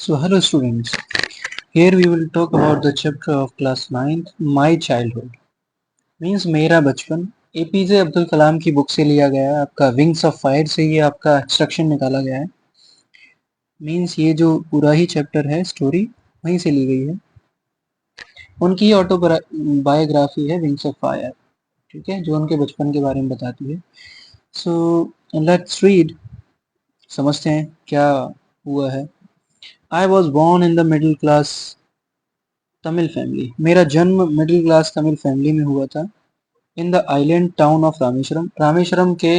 So hello students, here we will talk about the chapter of class 9th, My Childhood. Means मेरा बचपन APJ Abdul Kalam की book से लिया गया है। आपका विंग्स ऑफ फायर से ये आपका एक्सट्रैक्शन निकाला गया है। मीन्स ये जो पूरा ही चैप्टर है स्टोरी वहीं से ली गई है। उनकी ऑटोबायोग्राफी है विंग्स ऑफ फायर, ठीक है, जो उनके बचपन के बारे में बताती है। सो लेट्स रीड, समझते हैं क्या हुआ है। I was born in the middle class Tamil family. मेरा जन्म मिडिल क्लास तमिल फैमिली में हुआ था। In the island town of Rameswaram. Rameswaram के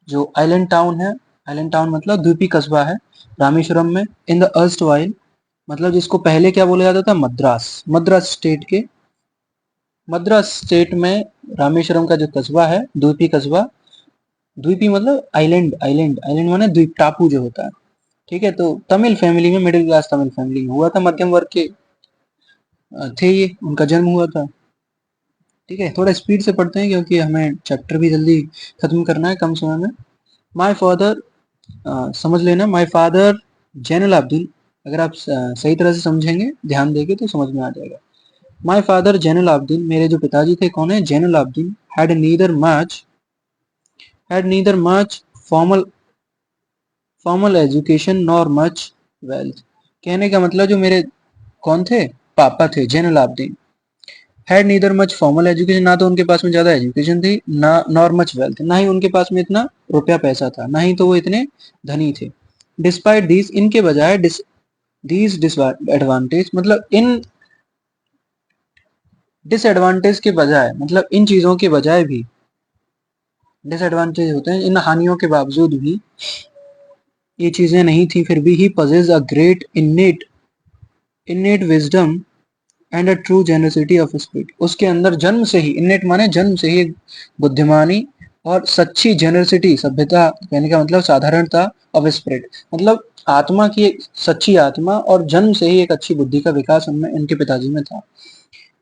जो आइलैंड टाउन है, आइलैंड टाउन मतलब द्वीपी कस्बा है रामेश्वरम में। इन द अर्स्ट वाइल मतलब जिसको पहले क्या बोला जाता था, मद्रास। मद्रास स्टेट के, मद्रास स्टेट में रामेश्वरम का जो कस्बा है, द्वीपी कस्बा। द्वीपी मतलब आइलैंड, आइलैंड आइलैंड माने द्वीप, टापू जो होता है, ठीक है। तो तमिल फैमिली में, मिडिल क्लास तमिल फैमिली में हुआ था, मध्यम वर्ग के थे ये, उनका जन्म हुआ था। ठीक है, थोड़ा स्पीड से पढ़ते हैं क्योंकि हमें चैप्टर भी जल्दी खत्म करना है कम समय में। माय फादर, समझ लेना, माय फादर जैनुल आब्दीन। अगर आप सही तरह से समझेंगे, ध्यान देंगे तो समझ में आ जाएगा। माय फादर जैनुल आब्दीन, मेरे जो पिताजी थे कौन है, Jainul Abdeen. Had neither much formal formal education nor much wealth. कहने का मतलब जो मेरे कौन थे, पापा थे Jainul Abdeen. Had neither much formal education, ना तो उनके पास में ज्यादा एजुकेशन थी, ना नॉर मच वेल्थ, ना ही उनके पास में इतना रुपया पैसा था, ना ही तो वो इतने धनी थे। डिस्पाइट दीज, इनके बजाय, दीज डिसएडवांटेज मतलब इन डिसएडवांटेज के बजाय, मतलब इन चीजों के बजाय भी, डिसएडवांटेज होते हैं इन हानियों के बावजूद भी, ये चीजें नहीं थी फिर भी, he possesses a great innate wisdom and a true generosity of spirit. उसके अंदर जन्म से ही, इन्नेट माने जन्म से ही, एक बुद्धिमानी और सच्ची जेनरसिटी, सभ्यता कहने का मतलब साधारणता, ऑफ स्पिरिट मतलब आत्मा की एक सच्ची आत्मा, और जन्म से ही एक अच्छी बुद्धि का विकास उनमें, उनके पिताजी में था।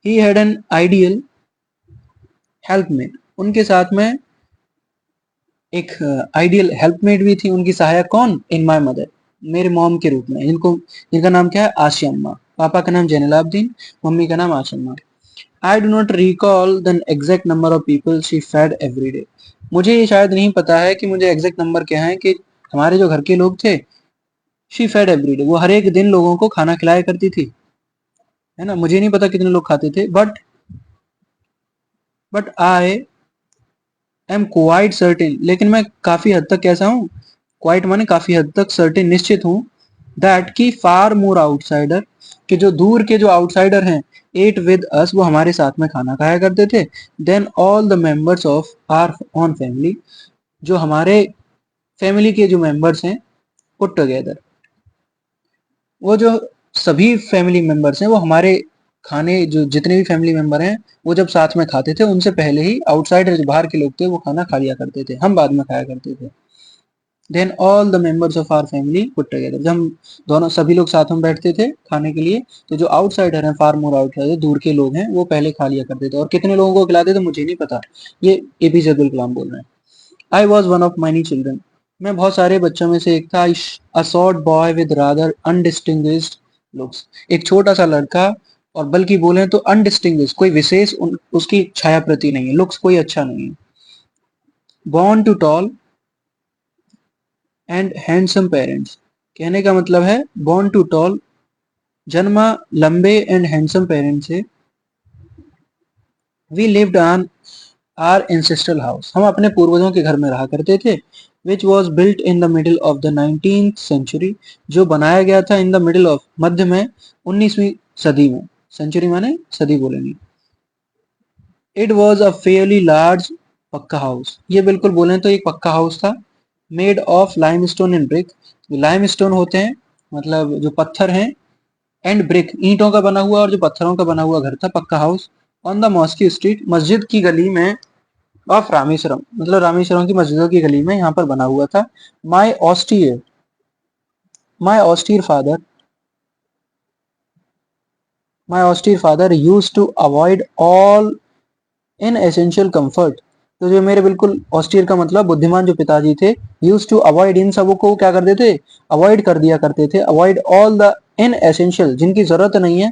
ही हैड एन आइडियल हेल्पमेट, उनके साथ में एक आइडियल हेल्पमेट भी थी, उनकी सहायक कौन, इन माय मदर, मेरे मॉम के रूप में, जिनका नाम क्या है, आशिया अम्मा। पापा का नाम जैनुलाब्दीन, मम्मी का नाम आशिया अम्मा। I do not recall the exact number of people she fed every day. मुझे ये शायद नहीं पता है कि मुझे एग्जैक्ट नंबर क्या है कि हमारे जो घर के लोग थे, शी फेड एवरी डे, वो हर एक दिन लोगों को खाना खिलाया करती थी, है ना। मुझे नहीं पता कितने लोग खाते थे, but I am quite certain, लेकिन मैं काफी हद तक कैसा हूँ, क्वाइट माने काफी हद तक, सर्टेन निश्चित हूँ, दैट की फार मोर आउटसाइडर, कि जो दूर के जो आउटसाइडर हैं, एट विद अस, वो हमारे साथ में खाना खाया करते थे, then all the members of our own family, जो हमारे फैमिली के जो मेंबर्स हैं, पुट टुगेदर, वो जो सभी फैमिली मेंबर्स हैं, वो हमारे खाने, जो जितने भी फैमिली मेंबर हैं, वो जब साथ में खाते थे, उनसे पहले ही आउटसाइडर जो बाहर के लोग थे वो खाना खा लिया करते थे, हम बाद में खाया करते थे। Then all the members of our family put together, जब हम दोनों सभी लोग साथ में बैठते थे खाने के लिए, तो जो आउटसाइडर हैं, फार मोर आउटसाइडर, दूर के लोग हैं, वो पहले खा लिया करते थे। और कितने लोगों को खिलाते थे मुझे नहीं पता, ये एपीजे अब्दुल कलाम बोल रहे हैं। I was one of many children, मैं बहुत सारे बच्चों में से एक था। A short boy with rather undistinguished looks, एक छोटा सा लड़का, और बल्कि बोले तो अनडिस्टिंग्विश, कोई विशेष उसकी छाया प्रति नहीं है, लुक्स कोई अच्छा नहीं है। Born to tall and handsome parents, कहने का मतलब है बॉर्न टू टॉल, जन्मा लंबे एंड हैंडसम पेरेंट्स से। We lived on our ancestral house, हम अपने पूर्वजों के घर में रहा करते थे, which was built in the middle of the 19th century, जो बनाया गया था इन द मिडिल ऑफ, मध्य में, 19वीं सदी में, सेंचुरी माने सदी बोलेंगे। It was a fairly large पक्का हाउस, ये बिल्कुल बोले तो एक पक्का हाउस था, made of limestone and brick, limestone होते हैं मतलब जो पत्थर हैं, एंड ब्रिक ईंटों का बना हुआ, और जो पत्थरों का बना हुआ घर था, पक्का हाउस। ऑन द मॉस्की स्ट्रीट, मस्जिद की गली में, ऑफ रामेश्वरम मतलब रामेश्वरम की मस्जिदों की गली में यहाँ पर बना हुआ था। My austere my austere father my austere father use to avoid all inessential comfort, तो जो मेरे बिल्कुल ऑस्टियर का मतलब बुद्धिमान जो पिताजी थे, यूज टू अवॉइड, इन सबों को क्या करते थे, अवॉइड कर दिया करते थे, avoid all the in essential, जिनकी जरूरत नहीं है,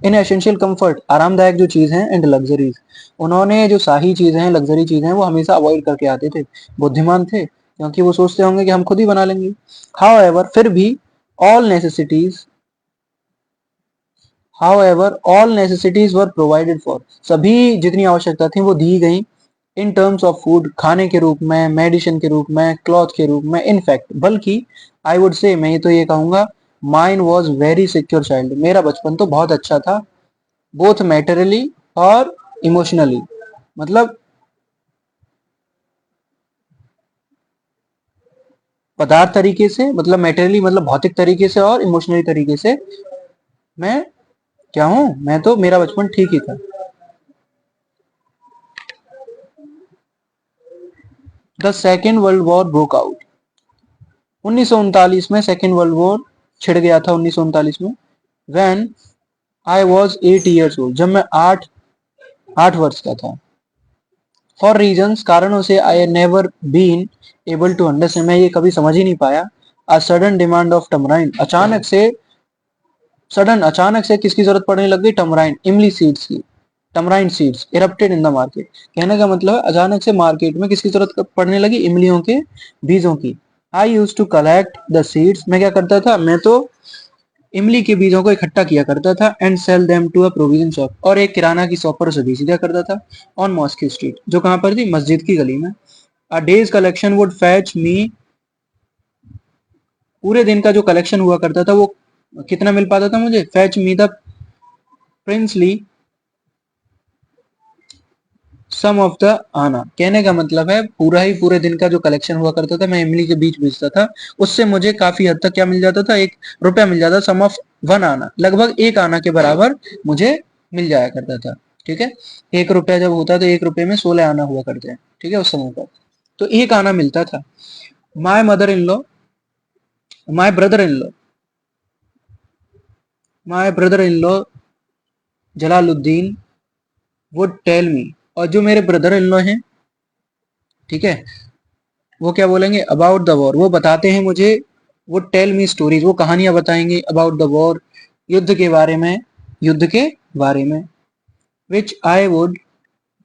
इन एसेंशियल कंफर्ट, आरामदायक जो चीज है, एंड लग्जरीज, उन्होंने जो शाही चीजें हैं, लग्जरी चीजें हैं, वो हमेशा अवॉइड करके आते थे। बुद्धिमान थे, क्योंकि वो सोचते होंगे कि हम खुद ही बना लेंगे। हाउ फिर भी all necessities all necessities were provided for, सभी जितनी आवश्यकता थी वो दी गई। इन टर्म्स ऑफ फूड, खाने के रूप में, मेडिसिन के रूप में, क्लॉथ के रूप में, इनफैक्ट बल्कि आई वुड से, मैं तो ये कहूंगा, mine was very secure child, मेरा बचपन तो बहुत अच्छा था, बोथ मैटेरियली और इमोशनली। मतलब पदार्थ तरीके से, मतलब मैटेरियली मतलब भौतिक तरीके से, और इमोशनली तरीके से मैं क्या हूँ, मैं तो, मेरा बचपन ठीक ही था। The second world war broke out, 1939 में सेकेंड वर्ल्ड वॉर छिड़ गया था, 1939 में। When I was 8 years old, जब मैं 8 वर्ष का था। फॉर रीजंस, कारणों से, I never been able to understand, मैं ये कभी समझ ही नहीं पाया। A sudden demand of tamarind, अचानक से किसकी जरूरत पड़ने लग गई, टमराइन, इमली सीड्स की। Tamarind seeds erupted in the market, कहने का मतलब है अचानक से मार्केट में किसकी जरूरत पड़ने लगी, इमलियों के बीजों की। I use to collect the seeds, मैं क्या करता था, मैं तो इमली के बीजों को इकट्ठा किया करता था, and sell them to a provision shop, और एक किराना की शॉप पर उसे बेच दिया करता था। ऑन मॉस्की स्ट्रीट, जो कहां पर थी, मस्जिद की गली में। A day's collection would fetch me, पूरे दिन का जो कलेक्शन हुआ करता था वो कितना मिल पाता था मुझे, fetch me the princely sum of the anna, कहने का मतलब है पूरा ही पूरे दिन का जो कलेक्शन हुआ करता था, मैं इमली के बीच बेचता था, उससे मुझे काफी हद तक क्या मिल जाता था, 1 रुपया मिल जाता, सम ऑफ 1 आना, लगभग 1 आना के बराबर मुझे मिल जाया करता था। ठीक है, 1 रुपया जब होता है तो 1 रुपये में 16 आना हुआ करते हैं, ठीक है, उस समय पर। तो 1 आना मिलता था। My mother in law, my brother in law, my brother in law Jalaluddin would tell me, और जो मेरे ब्रदर इन लॉ हैं, ठीक है, वो क्या बोलेंगे, अबाउट द वॉर, वो बताते हैं मुझे, वो टेल मी स्टोरीज, वो कहानियां बताएंगे, अबाउट द वॉर, युद्ध के बारे में, युद्ध के बारे में, विच आई वुड,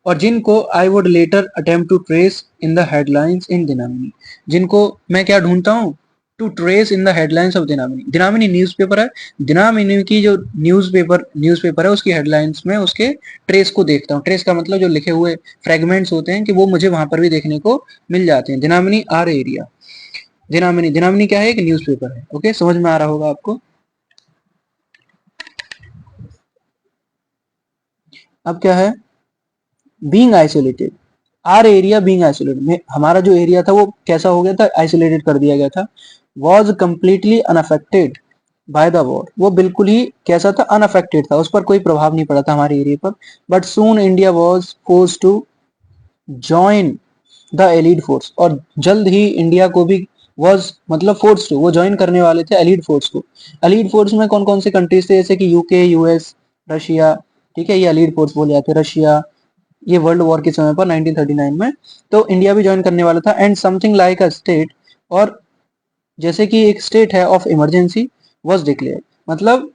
और जिनको I would later attempt to trace in the headlines in Dinamani, जिनको मैं क्या ढूंढता हूँ, to trace in the headlines of Dinamani, Dinamani newspaper है, दिनामिनी की जो न्यूज़पेपर है उसकी हेडलाइंस में उसके ट्रेस को देखता हूँ। ट्रेस का मतलब जो लिखे हुए फ्रेगमेंट्स होते हैं, कि वो मुझे वहां पर भी देखने को मिल जाते हैं। दिनामिनी आर एरिया, दिनामिनी, दिनामिनी क्या है, एक न्यूज़पेपर है। ओके, समझ में आ रहा होगा आपको। अब क्या है, being isolated, our area being isolated में, हमारा जो एरिया था वो कैसा हो गया था, आइसोलेटेड कर दिया गया था। Was completely unaffected by the war, वो बिल्कुल ही कैसा था, अनअफेक्टेड था, उस पर कोई प्रभाव नहीं पड़ा था हमारे एरिया पर। But soon India was force to join the allied force, और जल्द ही इंडिया को भी, वॉज मतलब फोर्स टू, वो ज्वाइन करने वाले थे एलिड फोर्स को। एलिड फोर्स में कौन कौन से कंट्रीज थे, जैसे कि यूके, यूएस, रशिया, ठीक है, ये एलिड फोर्स बोले जाते हैं, रशिया, ये वर्ल्ड वॉर के समय पर 1939 में। तो इंडिया भी ज्वाइन करने वाला था, and something like a state, और जैसे कि एक स्टेट है ऑफ इमरजेंसी वॉज डिक्लेयर, मतलब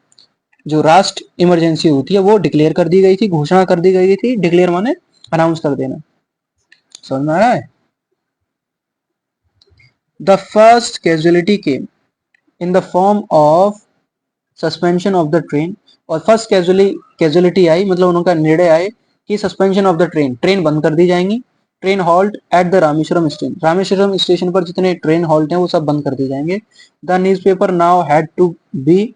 जो राष्ट्र इमरजेंसी होती है वो डिक्लेयर कर दी गई थी, घोषणा कर दी गई थी, डिक्लेयर माने अनाउंस कर देना। समझ में आ रहा है। The first casualty came in the form of suspension of the train, और फर्स्ट कैजुअलिटी आई, मतलब उनका निर्णय आए कि suspension of the train, train बंद कर दी जाएंगी। Train halt eight the Rameswaram station, Rameswaram station पर जितने ट्रेन हॉल्ट हैं वो सब बंद कर दिए जाएंगे। The newspaper now had to be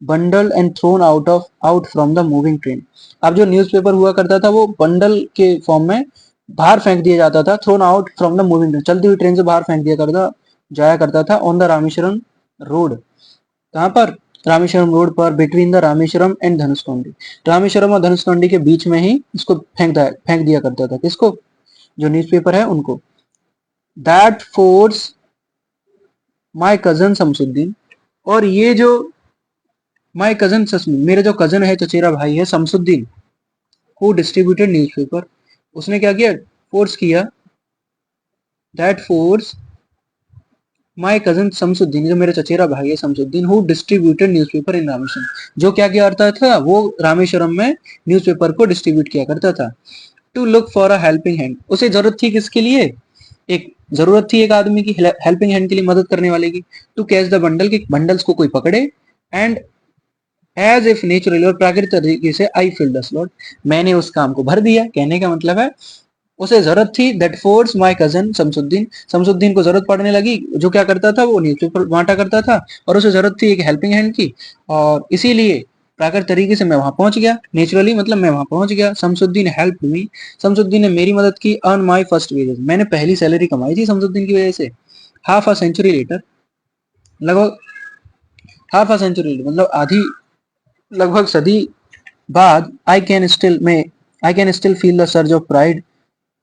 bundle and thrown out from the moving train, अब जो न्यूज़पेपर हुआ करता था वो बंडल के फॉर्म में बाहर फेंक दिया जाता था, throne out from the moving train, चलती हुई ट्रेन से बाहर फेंक दिया करता जाया करता था, ऑन द रामेश्वरम रोड, कहाँ पर, रामेश्वरम रोड पर, between the Rameswaram and Dhanushkodi, Rameswaram और धनुषकोडी के बीच में ही इसको फेंक दिया करता था, किसको, जो न्यूज़पेपर है उनको। That force my cousin Shamsuddin, और ये जो माय कजन, मेरे जो कजन है, चचेरा भाई है शमसुद्दीन, हु डिस्ट्रीब्यूटेड न्यूज़पेपर, उसने क्या किया, फोर्स किया, that force my cousin Shamsuddin, जो मेरा चचेरा भाई है शमसुद्दीन, हु डिस्ट्रीब्यूटेड न्यूज़पेपर इन रामेश्वरम, जो क्या किया करता था, वो रामेश्वरम में न्यूज़पेपर को डिस्ट्रीब्यूट किया करता था। To look for a helping hand, उसे जरूरत थी किसके लिए, एक जरूरत थी एक आदमी की हेल्पिंग हैंड के लिए, मदद करने वाले की। टू कैच द बंडल, के बंडल्स को कोई पकड़े। एंड एज इफ नेचुरली, और प्राकृतिक तरीके से, आई फिल द स्लॉट, मैंने उस काम को भर दिया। कहने का मतलब है उसे जरूरत थी, that force my cousin Shamsuddin, Shamsuddin को जरूरत पड़ने लगी, जो क्या करता था, वो न्यूज़पेपर बांटा करता था, और उसे जरूरत थी एक हेल्पिंग हैंड की, और इसीलिए प्राकृतिक तरीके से मैं वहां पहुंच गया। नेचुरली मतलब मैं वहां पहुंच गया। शमसुद्दीन हेल्प मी, शमसुद्दीन ने मेरी मदद की। अर्न माय फर्स्ट वेजेस, मैंने पहली सैलरी कमाई थी शमसुद्दीन की वजह से। हाफ अ सेंचुरी लेटर, लगभग हाफ अ सेंचुरी मतलब आधी, लगभग सदी बाद, I can still feel the surge of pride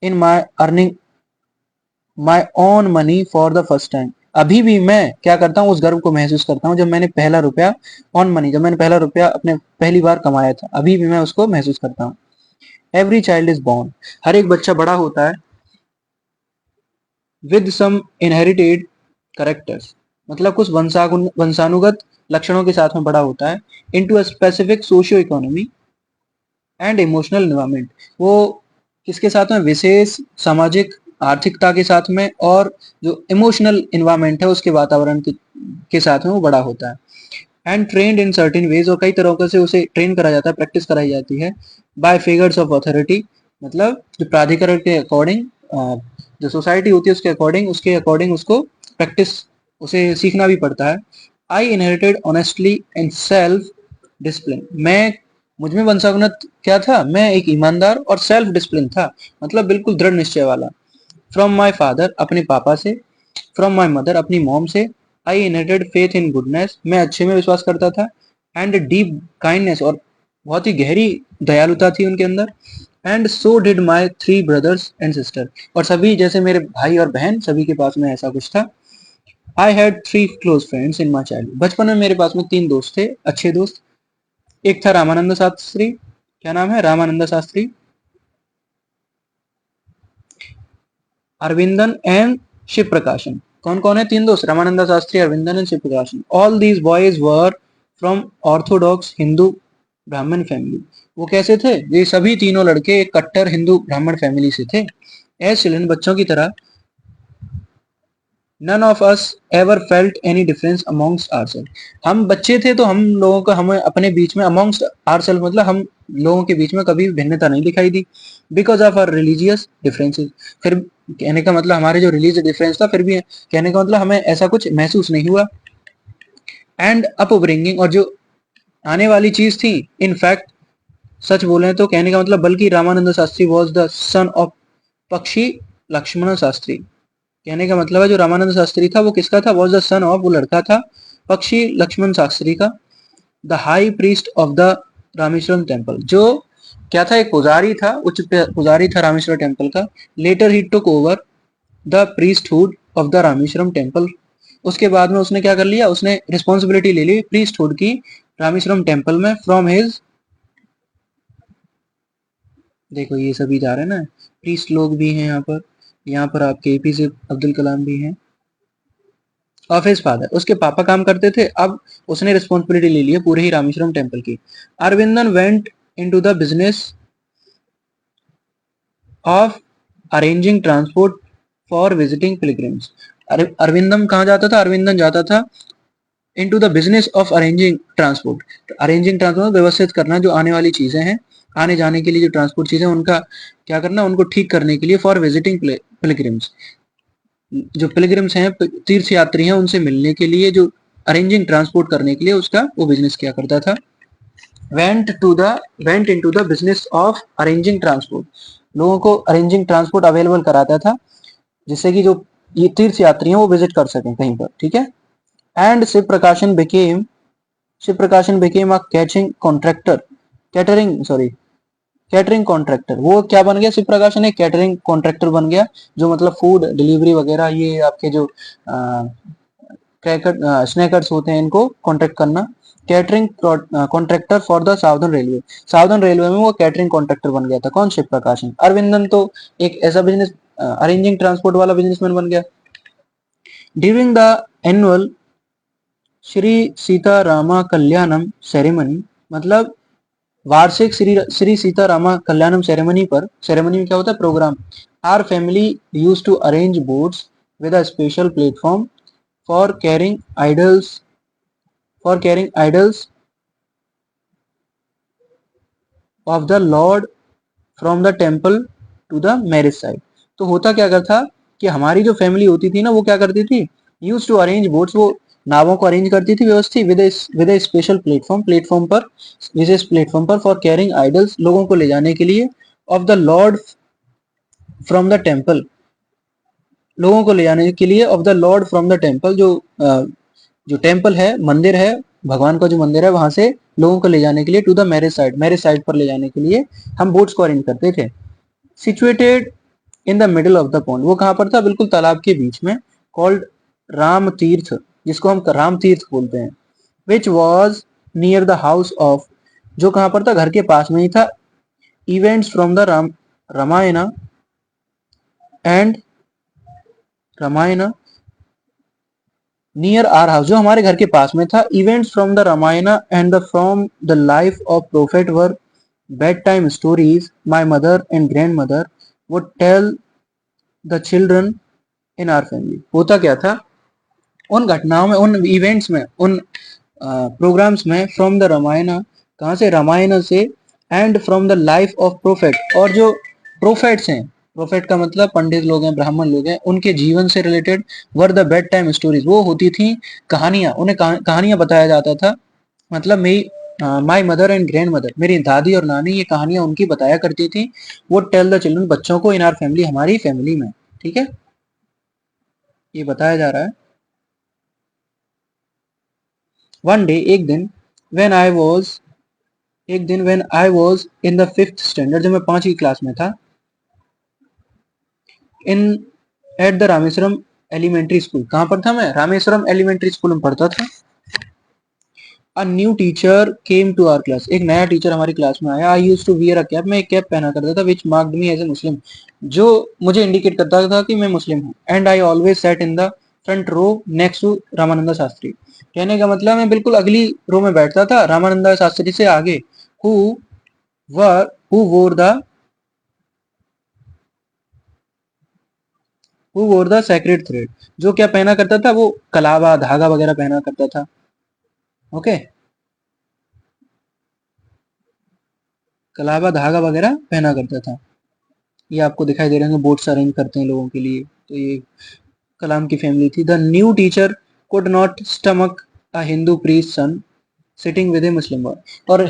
in my earning my own money for the first time, अभी भी मैं क्या करता हूँ, उस गर्व को महसूस करता हूँ, जब मैंने पहला रुपया ऑन मनी, जब मैंने पहला रुपया अपने पहली बार कमाया था, अभी भी मैं उसको महसूस करता हूँ। एवरी चाइल्ड इज बॉर्न, हर एक बच्चा बड़ा होता है, विद सम इनहेरिटेड करेक्टर्स, मतलब कुछ वंशानुगत लक्षणों के साथ में बड़ा होता है। Into a specific socio economy and emotional environment, वो किसके साथ में, विशेष सामाजिक आर्थिकता के साथ में, और जो इमोशनल इन्वायरमेंट है उसके वातावरण के साथ में वो बड़ा होता है। And trend in certain veg, और कई तरीकों से उसे ट्रेन करा जाता है, प्रैक्टिस कराई जाती है। बाय फिगर्स ऑफ अथॉरिटी, मतलब जो प्राधिकरण के अकॉर्डिंग, जो सोसाइटी होती है उसके अकॉर्डिंग उसको प्रैक्टिस, उसे सीखना भी पड़ता है। आई inherited honestly and self discipline, मैं मुझ में वंशागुणत क्या था, मैं एक ईमानदार और सेल्फ डिसिप्लिन था, मतलब बिल्कुल दृढ़ निश्चय वाला। फ्रॉम माई फादर, अपने पापा से। फ्रॉम माई मदर, अपनी मॉम से। आई इनहेरिटेड फेथ इन गुडनेस, मैं अच्छे में विश्वास करता था। एंड डीप काइंडनेस, और बहुत ही गहरी दयालुता थी उनके अंदर। And so did my three brothers and sister, और सभी जैसे मेरे भाई और बहन, सभी के पास में ऐसा कुछ था। I had three close friends in my child, बचपन में मेरे पास में तीन दोस्त थे, अच्छे दोस्त। एक था रामानंद शास्त्री, क्या नाम है, रामानंद शास्त्री, अरविंदन एंड शिव प्रकाशन। कौन कौन है तीन दोस्त, रामानंद शास्त्री, अरविंदन एंड शिव प्रकाशन। All these boys were from Orthodox Hindu ब्राह्मण फैमिली, वो कैसे थे, ये सभी तीनों लड़के एक कट्टर हिंदू ब्राह्मण फैमिली से थे। एज चिल्ड्रन, बच्चों की तरह। None of us ever felt any difference amongst ourself, हम बच्चे थे तो हम लोगों को, हमें अपने बीच में, अमोंगस्ट आरसेल्फ मतलब हम लोगों के बीच में कभी भिन्नता नहीं दिखाई दी। Because of our religious differences, फिर कहने का मतलब हमारे जो रिलीजियस डिफरेंस था, फिर भी कहने का मतलब हमें ऐसा कुछ महसूस नहीं हुआ। एंड अपब्रिंगिंग, और जो आने वाली चीज थी, इन फैक्ट सच बोले तो कहने का मतलब, बल्कि Ramanand Shastri was the son of पक्षी लक्ष्मण शास्त्री, कहने का मतलब है जो रामानंद शास्त्री था वो किसका था, वॉज द सन ऑफ, वो लड़का था पक्षी लक्ष्मण शास्त्री का। The high priest of the Rameswaram temple, जो क्या था, एक पुजारी था, उच्च पुजारी था रामेश्वर टेम्पल का। Later he took over the priesthood of the Rameswaram temple, उसके बाद में उसने क्या कर लिया, उसने रिस्पॉन्सिबिलिटी ले ली प्रीस्टहुड की रामेश्वरम टेम्पल में। फ्रॉम हिज, देखो ये सभी जा रहे हैं ना, प्रीस्ट लोग भी हैं यहाँ पर, यहाँ पर आपके एपीजे अब्दुल कलाम भी हैं। ऑफ हिज फादर, उसके पापा काम करते थे, अब उसने रिस्पॉन्सिबिलिटी ले ली है पूरे ही रामेश्वरम टेम्पल की। Aravindan went into the business of arranging transport for visiting pilgrims, Aravindan कहाँ जाता था, अरविंदन जाता था into the business of arranging transport व्यवस्थित करना, जो आने वाली चीजें हैं, आने जाने के लिए जो ट्रांसपोर्ट चीजें, उनका क्या करना, उनको ठीक करने के लिए। फॉर विजिटिंग पिलग्रिम्स, जो पिलग्रिम्स हैं, तीर्थ यात्री हैं, उनसे मिलने के लिए, जो अरेंजिंग ट्रांसपोर्ट करने के लिए उसका वो बिजनेस किया करता था। Went to the went into the business of arranging transport, लोगों को अरेंजिंग ट्रांसपोर्ट अवेलेबल कराता था, जिससे कि जो ये तीर्थ यात्री हैं वो विजिट कर सकें कहीं पर, ठीक है। एंड शिव प्रकाशन बिकेम अ कैटरिंग कॉन्ट्रैक्टर, वो क्या बन गया, शिव प्रकाशन एक कैटरिंग कॉन्ट्रैक्टर बन गया, जो मतलब फूड डिलीवरी वगैरह, ये आपके जो क्रैकर स्नैकर्स होते हैं, इनको कॉन्ट्रैक्ट करना। Catering contractor for the southern railway, southern railway में वो कैटरिंग कॉन्ट्रैक्टर बन गया था, कौन, शिव प्रकाशन। अरविंदन तो एक ऐसा बिजनेस, अरेंजिंग ट्रांसपोर्ट वाला बिजनेसमैन बन गया। During the annual Shri Sita Rama Kalyanam ceremony, मतलब वार्षिक श्री सीता रामा कल्याणम सेरेमनी में क्या होता है, programme, our family use to arrange boards with a special platform for carrying idols of the lord from the temple to the marriage site. तो होता क्या करता कि हमारी जो फैमिली होती थी ना, वो क्या करती थी, यूज टू अरेंज बोट्स, वो नावों को अरेंज करती थी व्यवस्थित विद स्पेशल विशेष प्लेटफॉर्म पर फॉर कैरिंग आइडल्स, लोगों को ले जाने के लिए, of the lord from the temple, लोगों को ले जाने के लिए of the lord from the temple, जो टेम्पल है, मंदिर है, भगवान का जो मंदिर है, वहां से लोगों को ले जाने के लिए टू द मैरिज साइट पर ले जाने के लिए हम बोट्स को अरेंज करते थे। Situated in the middle of the pond, वो कहां पर था, बिल्कुल तालाब के बीच में, कॉल्ड राम तीर्थ, जिसको हम राम तीर्थ बोलते हैं, which was near the house of, जो कहां पर था, घर के पास में ही था, events from the Ramayana and Ramayana near our house, जो हमारे घर के पास में था, events from the Ramayana and the from the life of prophet were bedtime stories my mother and grandmother would tell the children in our family. होता क्या था, उन घटनाओं में, उन इवेंट्स में, उन प्रोग्राम्स में, फ्रॉम द रामायण, कहाँ से, रामायण से, and from the life of prophet, और जो प्रोफेट्स हैं, प्रोफेट का मतलब पंडित लोग हैं, ब्राह्मण लोग हैं, उनके जीवन से related were the bed time stories, वो होती थी कहानियां, उन्हें कहानियां बताया जाता था, मतलब मेरी माई मदर एंड ग्रैंड मदर, मेरी दादी और नानी ये कहानियां उनकी बताया करती थी, वो टेल द चिल्ड्रन, बच्चों को, इन आर फैमिली, हमारी फैमिली में, ठीक है, ये बताया जा रहा है। वन डे, एक दिन, when I was in the 5th standard, जब मैं 5वीं क्लास में था, in at the Rameswaram elementary school, कहां पर था मैं, रामेश्वरम एलिमेंट्री स्कूल में पढ़ता था। A new teacher came to our class, एक नया टीचर हमारी क्लास में आया। I used to wear a cap, मैं एक कैप पहना करता था, विच मार्क्ड मी एज ए मुस्लिम, जो मुझे इंडिकेट करता था कि मैं मुस्लिम हूँ। And I always sat in the front row next to Ramananda Sastry, कहने का मतलब मैं बिल्कुल अगली रो में बैठता था, रामानंदा शास्त्री से आगे। हु वोर द सेक्रेड थ्रेड, जो क्या पहना करता था, वो कलावा, धागा वगैरह पहना करता था। ओके, कलावा, धागा वगैरह पहना करता था। ये आपको दिखाई दे रहे होंगे, बोट्स अरेंज करते हैं लोगों के लिए, तो ये कलाम की फैमिली थी। The new teacher could not stomach a Hindu priest son sitting with a Muslim boy, और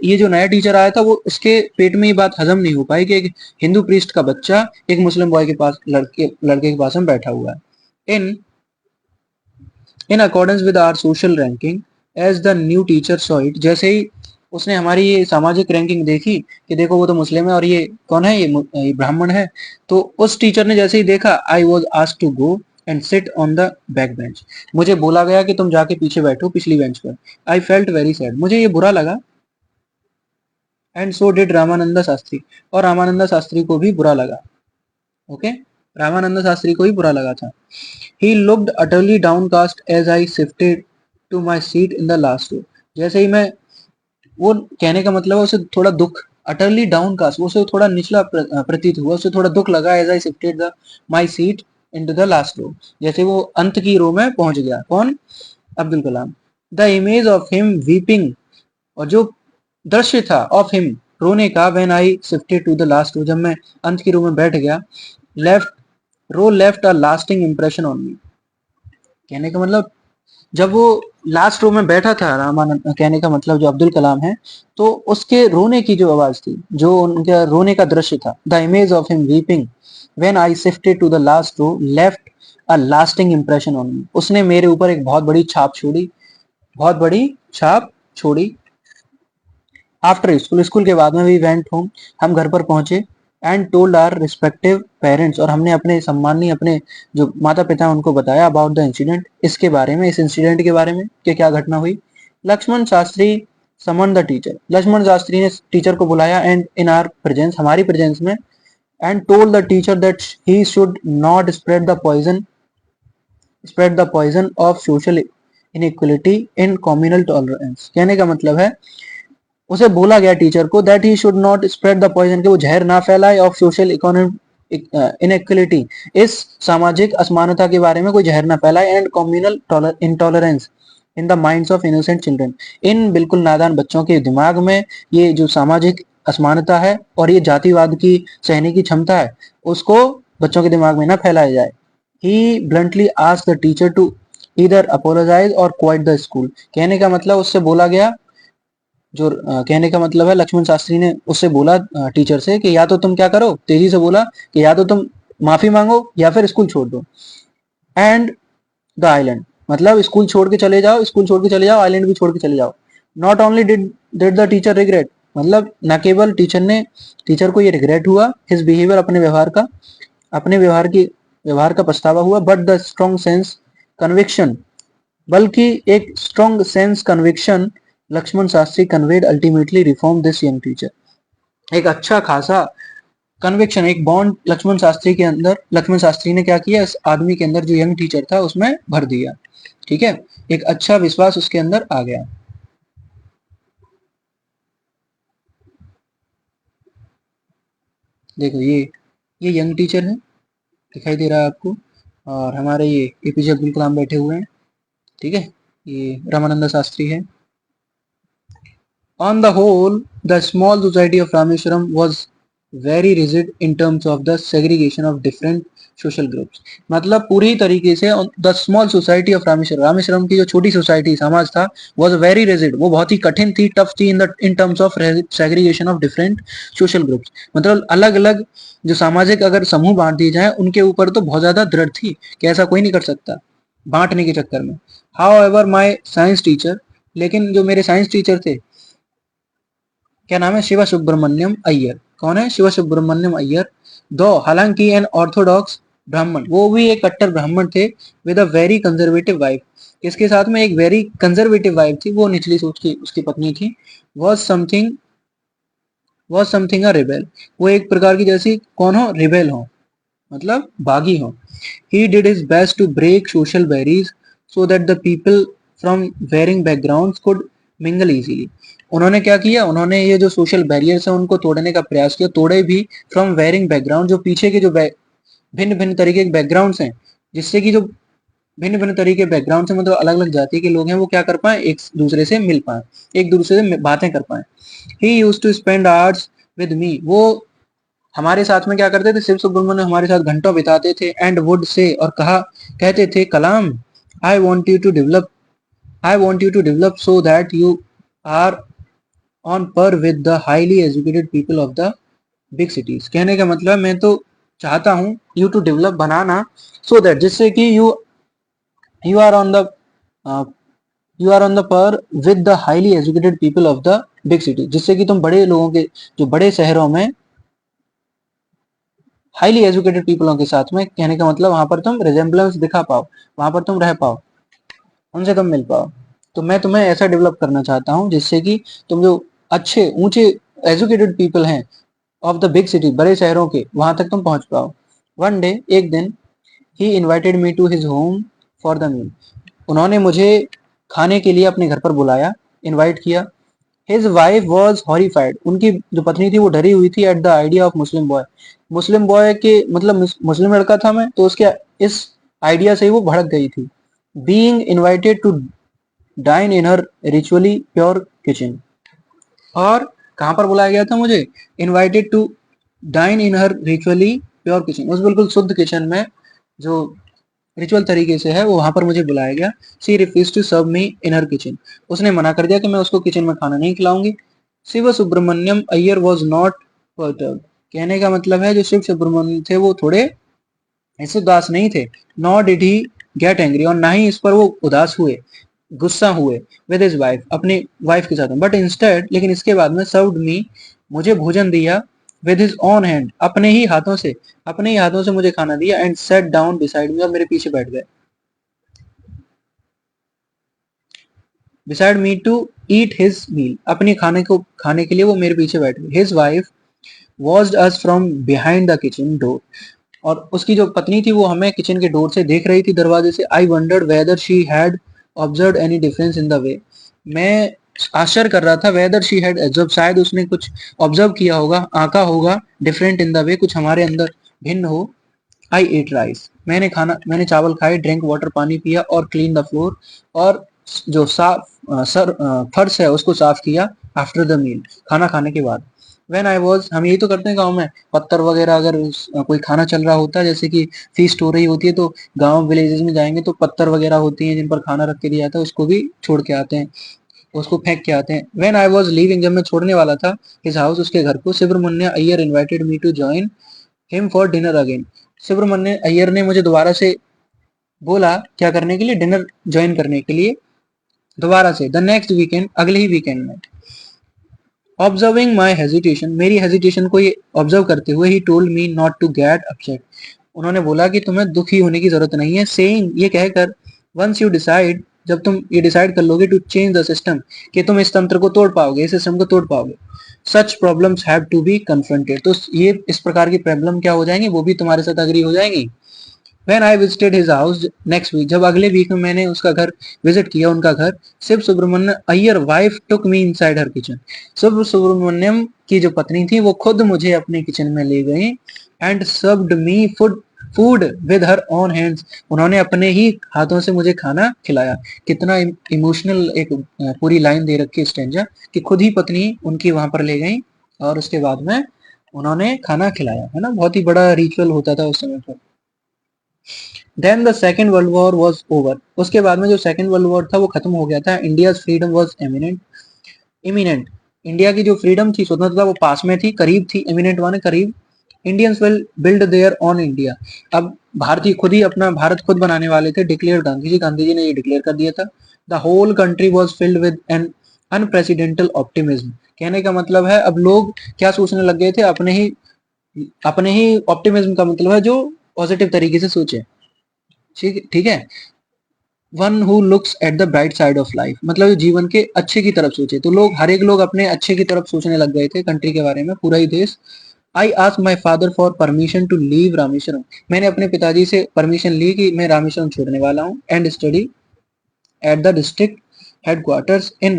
ये जो नया टीचर आया था, वो उसके पेट में ये बात हजम नहीं हो पाई कि एक हिंदू प्रीस्ट का बच्चा एक मुस्लिम बॉय के पास, लड़के के पास में बैठा हुआ है। In accordance with our social ranking, as the new teacher saw it, जैसे ही उसने हमारी ये सामाजिक रैंकिंग देखी कि देखो वो तो मुस्लिम है और ये कौन है, ये ब्राह्मण है, तो उस टीचर ने जैसे ही देखा, I was asked to go and sit on the back bench, मुझे बोला गया कि तुम जाके पीछे बैठो, पिछली बेंच पर। आई फेल्ट वेरी सैड, मुझे ये बुरा लगा। And so did Ramananda Shastri, और रामानंदा शास्त्री को भी बुरा लगा। ओके, रामानंदा शास्त्री को ही बुरा लगा था। He looked utterly downcast as I shifted to my seat in the last row, जैसे ही मैं, वो कहने का मतलब है उसे थोड़ा दुख, utterly downcast, वो उसे थोड़ा निचला प्रतीत हुआ, उसे थोड़ा दुख लगा, as I shifted my seat into the last row, जैसे वो अंत की रो में पहुंच गया। कौन, Abdul Kalam. The image of him weeping, और जो दृश्य था, ऑफ हिम, रोने का, when I shifted to the last row, जब मैं अंत की रो में बैठ गया, left a lasting impression on me, कहने का मतलब जब वो लास्ट रो में बैठा था रामानंद, कहने का मतलब जो अब्दुल कलाम है, तो उसके रोने की जो आवाज थी, जो उनका रोने का दृश्य था, the image of him weeping when I shifted to the last row left a lasting impression on me, उसने मेरे ऊपर एक बहुत बड़ी छाप छोड़ी, बहुत बड़ी छाप छोड़ी। आफ्टर स्कूल के बाद में वी वेंट होम, हम घर पर पहुंचे, and told our respective parents, और हमने अपने सम्मानी, अपने जो माता पिता उनको बताया अबाउट द इंसिडेंट, इसके बारे में, इस इंसिडेंट के बारे में कि क्या घटना हुई। Lakshmana Sastry summon the teacher, Lakshmana Sastry ने टीचर को बुलाया, एंड इन आवर प्रेजेंस, हमारी प्रेजेंस में, and told the teacher that he should not spread the poison spread the poison of social inequality in communal tolerance. कहने का मतलब है उसे बोला गया टीचर को that he should not spread the poison, के वो जहर ना फैलाए, ऑफ सोशल इकोनॉमिक इनइक्वलिटी, इस सामाजिक असमानता के बारे में कोई जहर ना फैलाए, and communal intolerance in the minds of innocent children, इन बिल्कुल नादान बच्चों के दिमाग में ये जो सामाजिक असमानता है और ये जातिवाद की सहने की क्षमता है उसको बच्चों के दिमाग में ना फैलाया जाए। He bluntly asked the teacher to either apologise और क्वाइट द स्कूल। कहने का मतलब उससे बोला गया जो कहने का मतलब है लक्ष्मण शास्त्री ने उससे बोला टीचर से कि या तो तुम क्या करो, तेजी से बोला कि या तो तुम माफी मांगो या फिर स्कूल छोड़ दो, एंड द आइलैंड, मतलब स्कूल छोड़ के चले जाओ, स्कूल छोड़ के चले जाओ, आइलैंड भी छोड़ के चले जाओ। Not only did the teacher regret, मतलब न केवल टीचर को ये रिग्रेट हुआ हिज बिहेवियर, अपने व्यवहार का पछतावा हुआ, but the strong sense conviction, बल्कि एक strong sense conviction Lakshmana Sastry conveyed ultimately reform this young teacher. एक अच्छा खासा कन्विक्शन, एक बॉन्ड लक्ष्मण शास्त्री ने क्या किया, इस आदमी के अंदर जो यंग टीचर था उसमें भर दिया। ठीक है, एक अच्छा विश्वास उसके अंदर आ गया। देखो ये यंग टीचर है, दिखाई दे रहा है आपको, और हमारे ये एपीजे अब्दुल कलाम बैठे हुए हैं। ठीक है, ये रामानंद शास्त्री है। On the whole, the small society of Rameshwaram was very rigid in terms of the segregation of different social groups। मतलब पूरी तरीके से the small society of Rameswaram की जो छोटी सोसाइटी समाज था वॉज वेरी रिजिड, वो बहुत ही कठिन थी, टफ थी in terms of segregation of different social groups. मतलब अलग अलग जो सामाजिक अगर समूह बांट दिए जाए उनके ऊपर तो बहुत ज्यादा दृढ़ थी कि ऐसा कोई नहीं कर सकता बांटने के चक्कर में। How ever my science teacher, लेकिन जो मेरे साइंस टीचर थे, क्या नाम है, शिवा सुब्रमण्यम अय्यर। कौन है, शिवा सुब्रमण्यम अय्यर। दो हालांकि एन ऑर्थोडॉक्स ब्राह्मण, वो भी एक कट्टर ब्राह्मण थे, with a very conservative wife, इसके साथ में एक वेरी कंजर्वेटिव वाइफ थी, वो निचली सोच की उसकी पत्नी थी। वॉज समथिंग अ रिबेल, वो एक प्रकार की जैसी कौन हो, रिबेल हो, मतलब बागी हो। He did his best to break social barriers so that the people from varying backgrounds could mingle easily. उन्होंने क्या किया, उन्होंने ये जो सोशल बैरियर्स है उनको तोड़ने का प्रयास किया, तोड़े भी। फ्रॉम वेरिंग बैकग्राउंड, जो पीछे के जो भिन्न भिन्न तरीके के बैकग्राउंड्स हैं, जिससे कि जो भिन्न भिन्न तरीके बैकग्राउंड से मतलब अलग अलग जाति के लोग हैं वो क्या कर पाए, एक दूसरे से मिल पाए, एक दूसरे से बातें कर पाए। He use to spend hours with me, वो हमारे साथ में क्या करते थे, शिव सुब्रमण्यम हमारे साथ घंटों बिताते थे। एंड वुड से, और कहते थे, Kalam, I want you to develop I want you to develop so that you are on par with the highly educated people of the big cities. कहने का मतलब मैं तो चाहता हूँ यू टू डेवलप, बनाना, सो दैट, जिससे कि you are on the you are on the par with the highly educated people of the big city, जिससे कि तुम बड़े लोगों के, जो बड़े शहरों में हाईली एजुकेटेड पीपलों के साथ में, कहने का मतलब वहां पर तुम रिजेम्बलेंस दिखा पाओ, वहां पर तुम रह पाओ, उनसे तुम मिल पाओ। तो मैं तुम्हें ऐसा डेवलप करना चाहता हूँ जिससे कि तुम जो अच्छे ऊंचे एजुकेटेड पीपल हैं ऑफ द बिग सिटी, बड़े शहरों के, वहां तक तुम पहुंच पाओ। वन डे, एक दिन, he invited me to his home for the meal, उन्होंने मुझे खाने के लिए अपने घर पर बुलाया, इनवाइट किया। हिज वाइफ वॉज हॉरिफाइड, उनकी जो पत्नी थी वो डरी हुई थी at the idea of Muslim boy, Muslim boy के मतलब मुस्लिम लड़का था मैं, तो उसके इस आइडिया से ही वो भड़क गई थी। Being invited to dine in her ritually pure kitchen, और कहाँ पर बुलाया गया था मुझे, invited to dine in her ritually pure kitchen, उस बिल्कुल शुद्ध किचन में जो रिचुअल तरीके से है वो वहां पर मुझे बुलाया गया। She refuse to serve me in her kitchen, उसने मना कर दिया कि मैं उसको किचन में खाना नहीं खिलाऊंगी। शिव सुब्रमण्यम अय्यर वॉज नॉट पर्टर्ब, कहने का मतलब है जो शिव सुब्रमण्यम थे वो थोड़े ऐसे उदास नहीं थे। Not did he get angry, और ना ही इस पर वो उदास हुए, गुस्सा हुए, विद हिज वाइफ, अपनी वाइफ के साथ, बट इंस्टेड, लेकिन इसके बाद में, सर्व्ड मी, मुझे भोजन दिया, विद हिज ओन हैंड, अपने ही हाथों से मुझे खाना दिया। And sat down beside me, और मेरे पीछे बैठ गए, beside me to eat his meal, अपने खाने के लिए वो मेरे पीछे बैठ गए। His wife watched us from behind the kitchen door, और उसकी जो पत्नी थी वो हमें किचन के डोर से देख रही थी, दरवाजे से। आई wandered whether she had observe any difference in the way. मैं आश्चर्य कर रहा था, वेदर शी हैड ऑब्जर्व, शायद उसने कुछ ऑब्जर्व किया होगा, आंका होगा, डिफरेंट इन द वे, कुछ हमारे अंदर भिन्न हो। आई एट राइस, मैंने चावल खाए, ड्रिंक वाटर, पानी पिया, और क्लीन द फ्लोर, और जो साफ फर्श है उसको साफ किया, आफ्टर द मील, खाना खाने के बाद। व्हेन आई वाज, हम यही तो करते हैं गांव में, पत्थर वगैरह अगर कोई खाना चल रहा होता है, जैसे कि फीस्ट हो रही होती है, तो गांव विलेजेस में जाएंगे तो पत्थर वगैरह होती हैं जिन पर खाना रख के दिया जाता है, उसको भी छोड़ के आते हैं, उसको फेंक के आते हैं। व्हेन आई वाज लीविंग, जब मैं छोड़ने वाला था हिज हाउस, उसके घर को, Subramania Iyer invited me to join him for dinner again. Subramania Iyer ने मुझे दोबारा से बोला, क्या करने के लिए, डिनर ज्वाइन करने के लिए, दोबारा से, द नेक्स्ट वीकेंड, अगले ही वीकेंड में। ऑब्जर्विंग माई हेजिटेशन, मेरी हेजिटेशन को ये ऑब्जर्व करते हुए, he told me not to get upset, उन्होंने बोला कि तुम्हें दुखी होने की जरूरत नहीं है, सेइंग, ये कहकर, वंस यू डिसाइड, जब तुम ये डिसाइड कर लोगे, टू चेंज द सिस्टम, कि तुम इस तंत्र को तोड़ पाओगे, इस सिस्टम को तोड़ पाओगे, such problems have to be confronted, तो ये इस प्रकार की प्रॉब्लम क्या हो जाएंगी, वो भी तुम्हारे साथ अग्री हो जाएंगी। When I visited his house next week, जब अगले वीक में मैंने उसका घर विजिट किया, उनका घर, Shiva Subramaniam Iyer wife took me inside her kitchen, Shiva Subramaniam की जो पत्नी थी वो खुद मुझे अपने किचन में ले गई, and served me food food with her own hands, उन्होंने अपने ही हाथों से मुझे खाना खिलाया। कितना इमोशनल एक पूरी लाइन दे रखी है स्टेंजा, कि खुद ही पत्नी उनकी वहां पर ले गई और उसके बाद में उन्होंने खाना खिलाया, है ना, बहुत ही बड़ा रिचुअल होता था उस समय पर। Then the second world war was over, उसके बाद में जो सेकेंड वर्ल्ड वॉर था वो खत्म हो गया था। India freedom was eminent, imminent, India की जो फ्रीडम थी, स्वतंत्रता, वो पास में थी, करीब थी, एमिनेंट माने करीब। Indians will build their on India, अब भारतीय खुद ही अपना भारत खुद बनाने वाले थे, डिक्लेयर गांधी जी ने ये डिक्लेयर कर दिया था। The whole country was filled with an unprecedented optimism, कहने का मतलब है अब लोग क्या सोचने लग गए थे, अपने ही ऑप्टिमिज्म का मतलब है जो पॉजिटिव तरीके से सोचे, ठीक ठीक है। One who looks at the bright side of life, मतलब जीवन के अच्छे की तरफ सोचे, तो लोग, हर एक लोग अपने अच्छे की तरफ सोचने लग गए थे कंट्री के बारे में, पूरा ही देश। I ask my father for permission to leave Rameswaram, मैंने अपने पिताजी से परमिशन ली कि मैं रामेश्वरम छोड़ने वाला हूँ, and study at the district headquarters in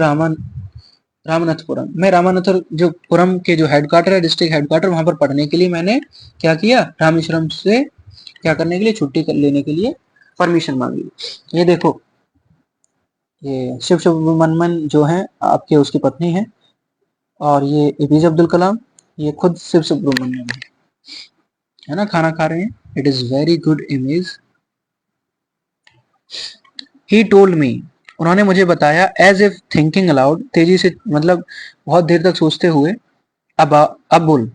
Ramanathapuram, मैं रामानाथपुरम जो पुरम के जो हेडक्वार्टर है, डिस्ट्रिक्ट हेडक्वार्टर, वहां पर पढ़ने के लिए मैंने क्या किया, रामेश्वरम से क्या करने के लिए, छुट्टी कर लेने के लिए परमिशन मांगी। ये देखो, ये शिव सुब्रमण्यम जो है आपके, उसकी पत्नी है, और ये एपीजे अब्दुल कलाम, ये खुद शिव सुब्रमण्यम है ना, खाना खा रहे हैं। It is very good image, he told मी, उन्होंने मुझे बताया, एज इफ थिंकिंग अलाउड, तेजी से, मतलब बहुत देर तक सोचते हुए, अब Abul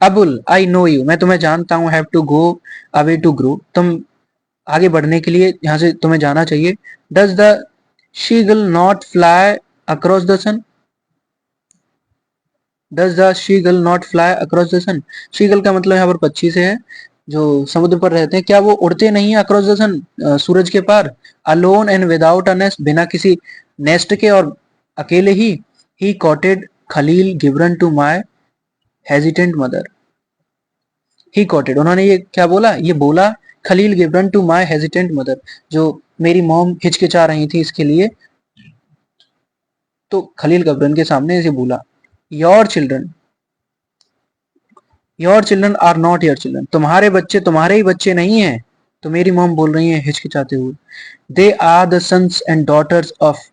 Abul I know you, मैं तुम्हें जानता हूँ, have to go away to grow, तुम आगे बढ़ने के लिए यहाँ से तुम्हें जाना चाहिए। Does the seagull not fly across the sun, does the seagull not fly across the sun, seagull का मतलब यहाँ पर पक्षी से है, जो समुद्र पर रहते हैं, क्या वो उड़ते नहीं है अक्रॉस द सन, सूरज के पार। Alone and without a nest, बिना किसी नेस्ट के और अकेले ही quoted Khalil Gibran to my hesitant mother, he quoted, उन्होंने ये क्या बोला, ये बोला, Khalil Gibran to my hesitant mother, जो मेरी मॉम हिचकिचा रही थी इसके लिए, तो खलील गिब्रन के सामने इसे बोला। Your children, your children are not your children, तुम्हारे बच्चे तुम्हारे ही बच्चे नहीं है, तो मेरी मॉम बोल रही है हिचकिचाते हुए। They are the sons and daughters of,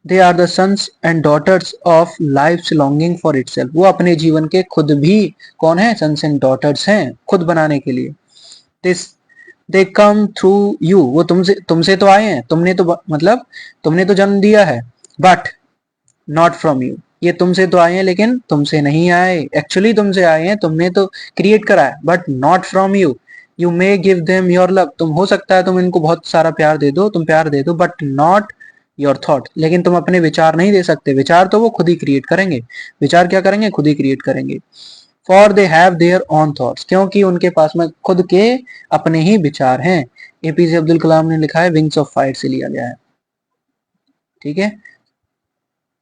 they are the sons and daughters of life longing for itself, वो अपने जीवन के खुद भी कौन है, सन्स एंड डॉटर्स हैं, खुद बनाने के लिए। This they come through you, वो तुमसे तुमसे तो आए हैं, तुमने तो मतलब तुमने तो जन्म दिया है, बट नॉट फ्रॉम यू, ये तुमसे तो आए हैं लेकिन तुमसे नहीं आए, एक्चुअली तुमसे आए हैं, तुमने तो क्रिएट करा है, but not from you. You may give them your love, तुम हो सकता है तुम इनको बहुत सारा प्यार दे दो, तुम प्यार दे दो, बट नॉट योर थॉट, लेकिन तुम अपने विचार नहीं दे सकते, विचार तो वो खुद ही क्रिएट करेंगे, विचार क्या करेंगे, खुद ही क्रिएट करेंगे। For they have their on thoughts, क्योंकि उनके पास में खुद के अपने ही विचार हैं। एपीजे अब्दुल कलाम ने लिखा है, विंग्स ऑफ फायर से लिया गया है, ठीक है।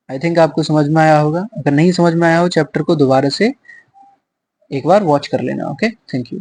आई थिंक आपको समझ में आया होगा, अगर नहीं समझ में आया हो चैप्टर को दोबारा से एक बार वॉच कर लेना, ओके, थैंक यू।